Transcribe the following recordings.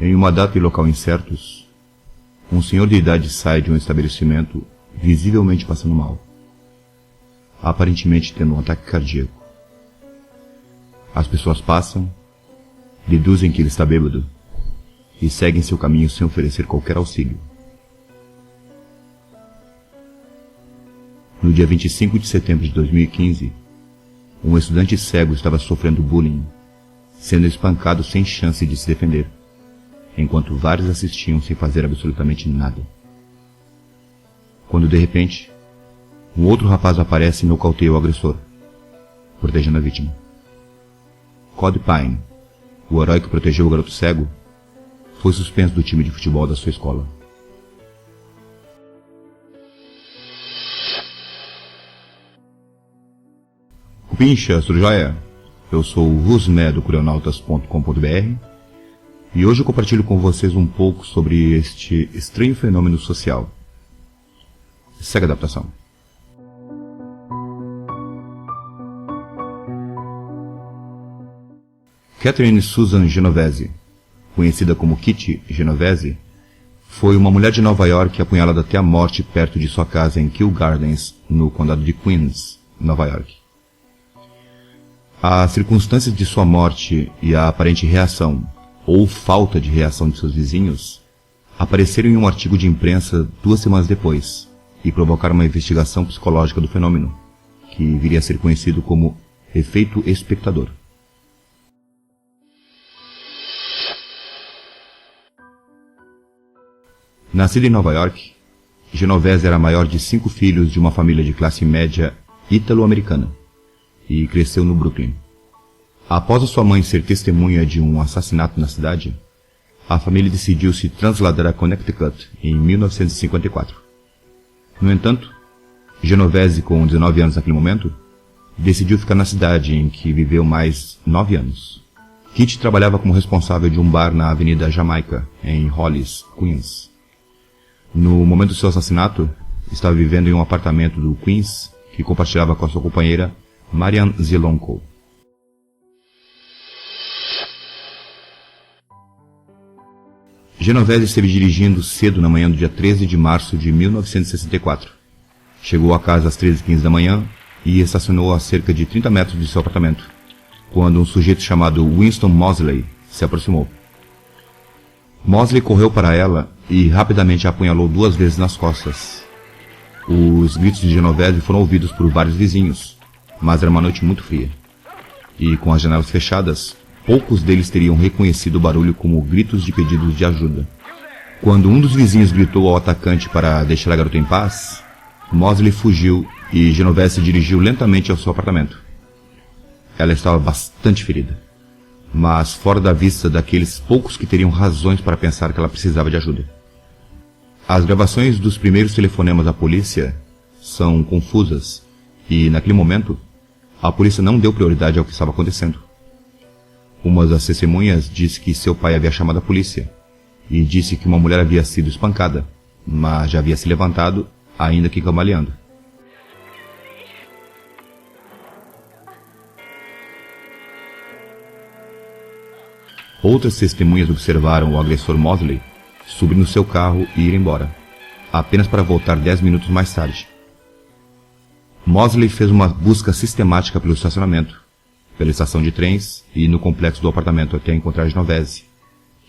Em uma data e local incertos, um senhor de idade sai de um estabelecimento visivelmente passando mal, aparentemente tendo um ataque cardíaco. As pessoas passam, deduzem que ele está bêbado e seguem seu caminho sem oferecer qualquer auxílio. No dia 25 de setembro de 2015, um estudante cego estava sofrendo bullying, sendo espancado sem chance de se defender, enquanto vários assistiam sem fazer absolutamente nada. Quando de repente, um outro rapaz aparece e nocauteia o agressor, protegendo a vítima. Cody Pine, o herói que protegeu o garoto cego, foi suspenso do time de futebol da sua escola. Pincha, tudo jóia? Eu sou o Rusmé do Curionautas.com.br e hoje eu compartilho com vocês um pouco sobre este estranho fenômeno social. Segue a adaptação. Catherine Susan Genovese, conhecida como Kitty Genovese, foi uma mulher de Nova York apunhalada até a morte perto de sua casa em Kew Gardens, no condado de Queens, Nova York. As circunstâncias de sua morte e a aparente reação, ou falta de reação de seus vizinhos, apareceram em um artigo de imprensa 2 semanas depois e provocaram uma investigação psicológica do fenômeno, que viria a ser conhecido como efeito espectador. Nascida em Nova York, Genovese era a maior de 5 filhos de uma família de classe média ítalo-americana e cresceu no Brooklyn. Após a sua mãe ser testemunha de um assassinato na cidade, a família decidiu se trasladar a Connecticut em 1954. No entanto, Genovese, com 19 anos naquele momento, decidiu ficar na cidade, em que viveu mais 9 anos. Kitty trabalhava como responsável de um bar na Avenida Jamaica, em Hollis, Queens. No momento do seu assassinato, estava vivendo em um apartamento do Queens que compartilhava com a sua companheira, Marian Zilonko. Genovese esteve dirigindo cedo na manhã do dia 13 de março de 1964. Chegou a casa às 13h15 da manhã e estacionou a cerca de 30 metros de seu apartamento, quando um sujeito chamado Winston Mosley se aproximou. Mosley correu para ela e rapidamente a apunhalou 2 vezes nas costas. Os gritos de Genovese foram ouvidos por vários vizinhos, mas era uma noite muito fria. E com as janelas fechadas, poucos deles teriam reconhecido o barulho como gritos de pedidos de ajuda. Quando um dos vizinhos gritou ao atacante para deixar a garota em paz, Mosley fugiu e Genovese se dirigiu lentamente ao seu apartamento. Ela estava bastante ferida, mas fora da vista daqueles poucos que teriam razões para pensar que ela precisava de ajuda. As gravações dos primeiros telefonemas à polícia são confusas e, naquele momento, a polícia não deu prioridade ao que estava acontecendo. Uma das testemunhas disse que seu pai havia chamado a polícia e disse que uma mulher havia sido espancada, mas já havia se levantado, ainda que cambaleando. Outras testemunhas observaram o agressor Mosley subir no seu carro e ir embora, apenas para voltar 10 minutos mais tarde. Mosley fez uma busca sistemática pelo estacionamento, pela estação de trens e no complexo do apartamento até encontrar Genovese,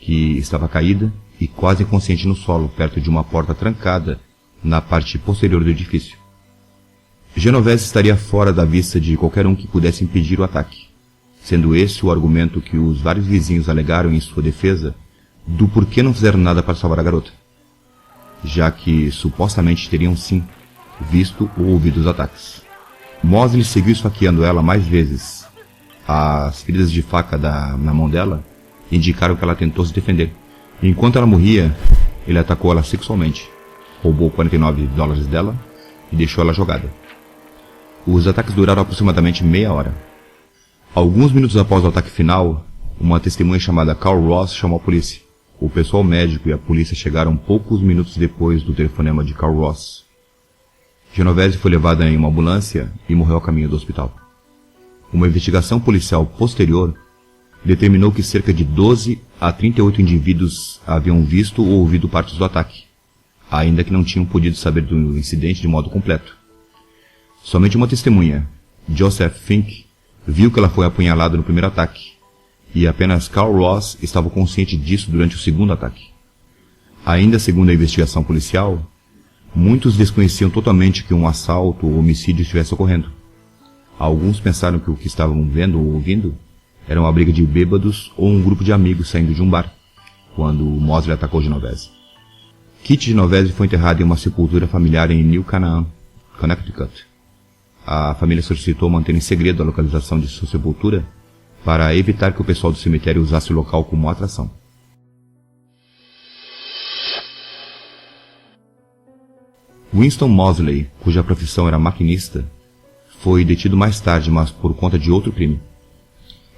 que estava caída e quase inconsciente no solo, perto de uma porta trancada na parte posterior do edifício. Genovese estaria fora da vista de qualquer um que pudesse impedir o ataque, sendo esse o argumento que os vários vizinhos alegaram em sua defesa do porquê não fizeram nada para salvar a garota, já que supostamente teriam sim visto ou ouvido os ataques. Mosley seguiu esfaqueando ela mais vezes. As feridas de faca na mão dela indicaram que ela tentou se defender. Enquanto ela morria, ele atacou ela sexualmente, roubou $49 dela e deixou ela jogada. Os ataques duraram aproximadamente meia hora. Alguns minutos após o ataque final, uma testemunha chamada Carl Ross chamou a polícia. O pessoal médico e a polícia chegaram poucos minutos depois do telefonema de Carl Ross. Genovese foi levada em uma ambulância e morreu a caminho do hospital. Uma investigação policial posterior determinou que cerca de 12 a 38 indivíduos haviam visto ou ouvido partes do ataque, ainda que não tinham podido saber do incidente de modo completo. Somente uma testemunha, Joseph Fink, viu que ela foi apunhalada no primeiro ataque, e apenas Carl Ross estava consciente disso durante o segundo ataque. Ainda segundo a investigação policial, muitos desconheciam totalmente que um assalto ou homicídio estivesse ocorrendo. Alguns pensaram que o que estavam vendo ou ouvindo era uma briga de bêbados ou um grupo de amigos saindo de um bar, quando Mosley atacou Genovese. Kitty Genovese foi enterrada em uma sepultura familiar em New Canaan, Connecticut. A família solicitou manter em segredo a localização de sua sepultura para evitar que o pessoal do cemitério usasse o local como atração. Winston Mosley, cuja profissão era maquinista, foi detido mais tarde, mas por conta de outro crime.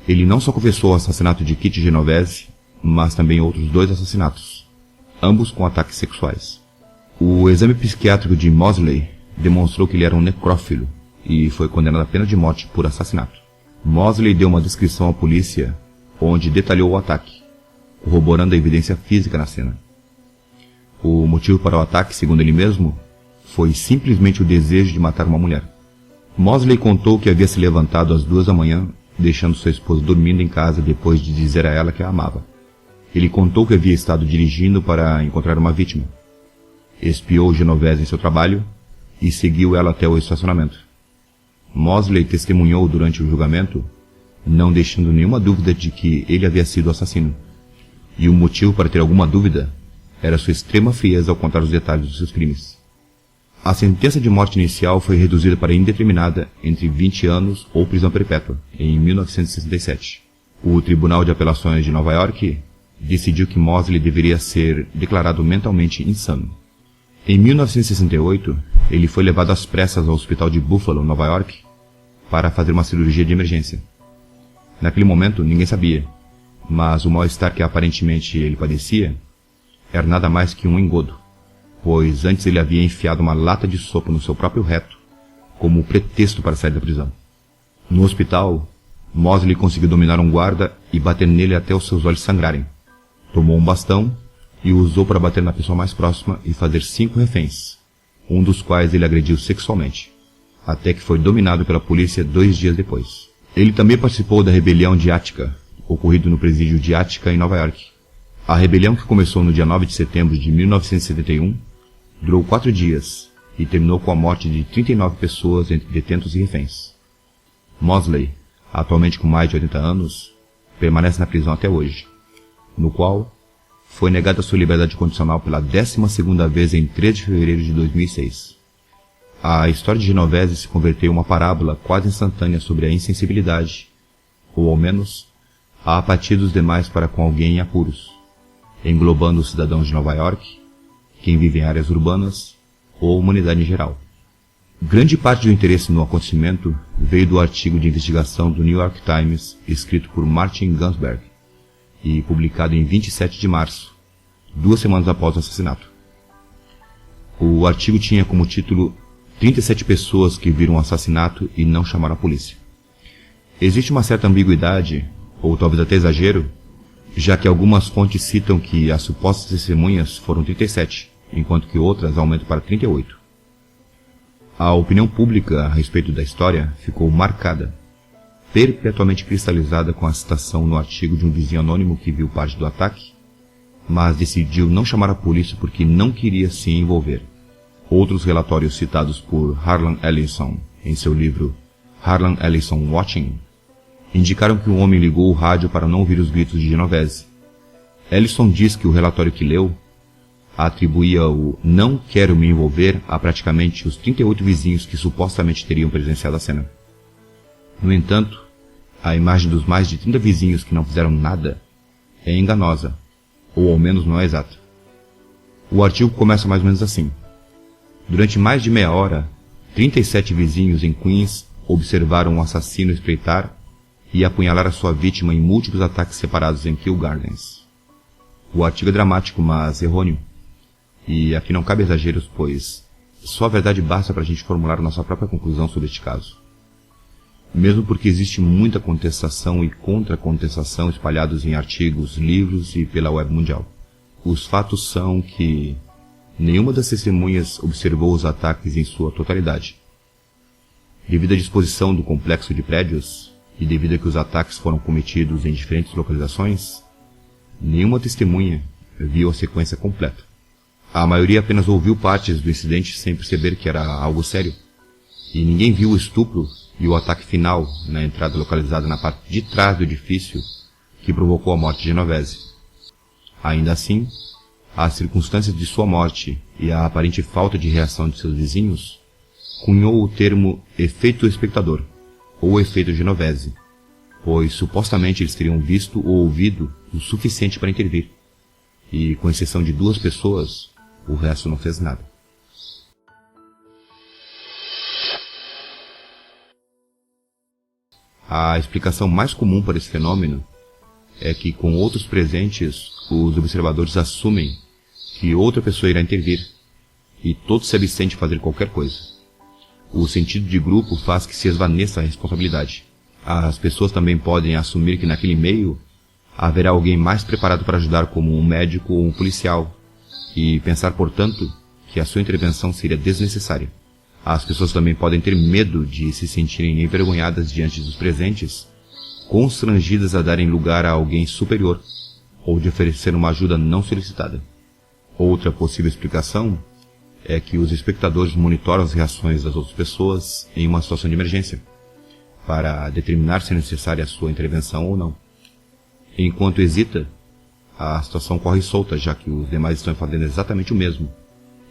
Ele não só confessou o assassinato de Kitty Genovese, mas também outros 2 assassinatos, ambos com ataques sexuais. O exame psiquiátrico de Mosley demonstrou que ele era um necrófilo e foi condenado à pena de morte por assassinato. Mosley deu uma descrição à polícia, onde detalhou o ataque, corroborando a evidência física na cena. O motivo para o ataque, segundo ele mesmo, foi simplesmente o desejo de matar uma mulher. Mosley contou que havia se levantado às 2 da manhã, deixando sua esposa dormindo em casa depois de dizer a ela que a amava. Ele contou que havia estado dirigindo para encontrar uma vítima. Espiou Genovese em seu trabalho e seguiu ela até o estacionamento. Mosley testemunhou durante o julgamento, não deixando nenhuma dúvida de que ele havia sido o assassino. E o motivo para ter alguma dúvida era sua extrema frieza ao contar os detalhes dos seus crimes. A sentença de morte inicial foi reduzida para indeterminada entre 20 anos ou prisão perpétua, em 1967. O Tribunal de Apelações de Nova York decidiu que Mosley deveria ser declarado mentalmente insano. Em 1968, ele foi levado às pressas ao hospital de Buffalo, Nova York, para fazer uma cirurgia de emergência. Naquele momento, ninguém sabia, mas o mal-estar que aparentemente ele padecia era nada mais que um engodo, pois antes ele havia enfiado uma lata de sopa no seu próprio reto, como pretexto para sair da prisão. No hospital, Mosley conseguiu dominar um guarda e bater nele até os seus olhos sangrarem. Tomou um bastão e o usou para bater na pessoa mais próxima e fazer 5 reféns, um dos quais ele agrediu sexualmente, até que foi dominado pela polícia 2 dias depois. Ele também participou da rebelião de Attica, ocorrido no presídio de Attica, em Nova York. A rebelião, que começou no dia 9 de setembro de 1971, durou 4 dias e terminou com a morte de 39 pessoas entre detentos e reféns. Mosley, atualmente com mais de 80 anos, permanece na prisão até hoje, no qual foi negada sua liberdade condicional pela 12ª vez em 3 de fevereiro de 2006. A história de Genovese se converteu em uma parábola quase instantânea sobre a insensibilidade, ou ao menos, a apatia dos demais para com alguém em apuros, englobando os cidadãos de Nova York, quem vive em áreas urbanas ou a humanidade em geral. Grande parte do interesse no acontecimento veio do artigo de investigação do New York Times, escrito por Martin Gunsberg, e publicado em 27 de março, 2 semanas após o assassinato. O artigo tinha como título 37 pessoas que viram o assassinato e não chamaram a polícia. Existe uma certa ambiguidade, ou talvez até exagero, já que algumas fontes citam que as supostas testemunhas foram 37, enquanto que outras aumentam para 38. A opinião pública a respeito da história ficou marcada, perpetuamente cristalizada com a citação no artigo de um vizinho anônimo que viu parte do ataque, mas decidiu não chamar a polícia porque não queria se envolver. Outros relatórios citados por Harlan Ellison em seu livro Harlan Ellison Watching indicaram que o homem ligou o rádio para não ouvir os gritos de Genovese. Ellison diz que o relatório que leu atribuía o "não quero me envolver" a praticamente os 38 vizinhos que supostamente teriam presenciado a cena. No entanto, a imagem dos mais de 30 vizinhos que não fizeram nada é enganosa, ou ao menos não é exata. O artigo começa mais ou menos assim. Durante mais de meia hora, 37 vizinhos em Queens observaram um assassino espreitar e apunhalar a sua vítima em múltiplos ataques separados em Kew Gardens. O artigo é dramático, mas errôneo. E aqui não cabe exageros, pois só a verdade basta para a gente formular nossa própria conclusão sobre este caso. mesmo porque existe muita contestação e contra-contestação espalhados em artigos, livros e pela web mundial. Os fatos são que nenhuma das testemunhas observou os ataques em sua totalidade. Devido à disposição do complexo de prédios e devido a que os ataques foram cometidos em diferentes localizações, nenhuma testemunha viu a sequência completa. A maioria apenas ouviu partes do incidente sem perceber que era algo sério. E ninguém viu o estupro e o ataque final na entrada localizada na parte de trás do edifício que provocou a morte de Genovese. Ainda assim, as circunstâncias de sua morte e a aparente falta de reação de seus vizinhos cunhou o termo efeito espectador, ou efeito Genovese, pois supostamente eles teriam visto ou ouvido o suficiente para intervir, e com exceção de 2 pessoas, o resto não fez nada. A explicação mais comum para esse fenômeno é que, com outros presentes, os observadores assumem que outra pessoa irá intervir, e todos se abstêm de fazer qualquer coisa. O sentido de grupo faz que se esvaneça a responsabilidade. As pessoas também podem assumir que naquele meio haverá alguém mais preparado para ajudar, como um médico ou um policial, e pensar, portanto, que a sua intervenção seria desnecessária. As pessoas também podem ter medo de se sentirem envergonhadas diante dos presentes, constrangidas a darem lugar a alguém superior, ou de oferecer uma ajuda não solicitada. Outra possível explicação é que os espectadores monitoram as reações das outras pessoas em uma situação de emergência, para determinar se é necessária a sua intervenção ou não. Enquanto hesita, a situação corre solta, já que os demais estão fazendo exatamente o mesmo,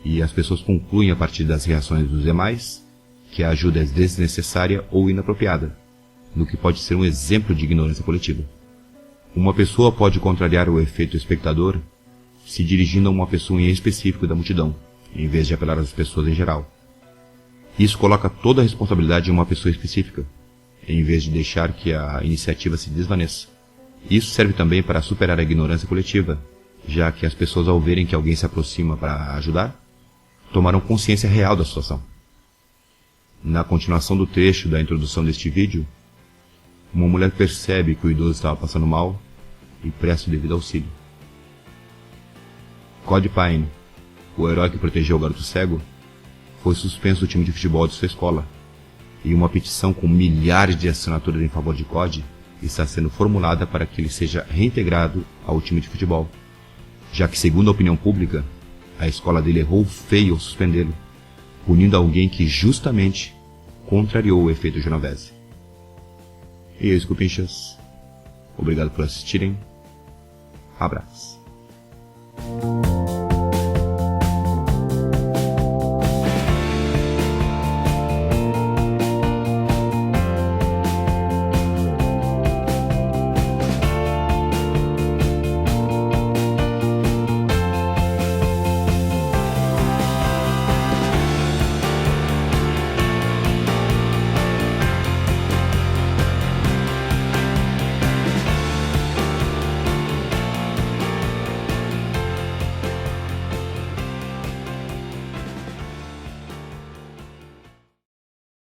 e as pessoas concluem a partir das reações dos demais que a ajuda é desnecessária ou inapropriada, no que pode ser um exemplo de ignorância coletiva. Uma pessoa pode contrariar o efeito espectador se dirigindo a uma pessoa em específico da multidão, em vez de apelar às pessoas em geral. Isso coloca toda a responsabilidade em uma pessoa específica, em vez de deixar que a iniciativa se desvaneça. Isso serve também para superar a ignorância coletiva, já que as pessoas, ao verem que alguém se aproxima para ajudar, tomaram consciência real da situação. Na continuação do trecho da introdução deste vídeo, uma mulher percebe que o idoso estava passando mal e presta o devido auxílio. Cody Pine, o herói que protegeu o garoto cego, foi suspenso do time de futebol de sua escola, e uma petição com milhares de assinaturas em favor de Cody está sendo formulada para que ele seja reintegrado ao time de futebol, já que, segundo a opinião pública, a escola dele errou feio ao suspendê-lo, punindo alguém que justamente contrariou o efeito Genovese. E é isso, cupinchas. Obrigado por assistirem. Abraço.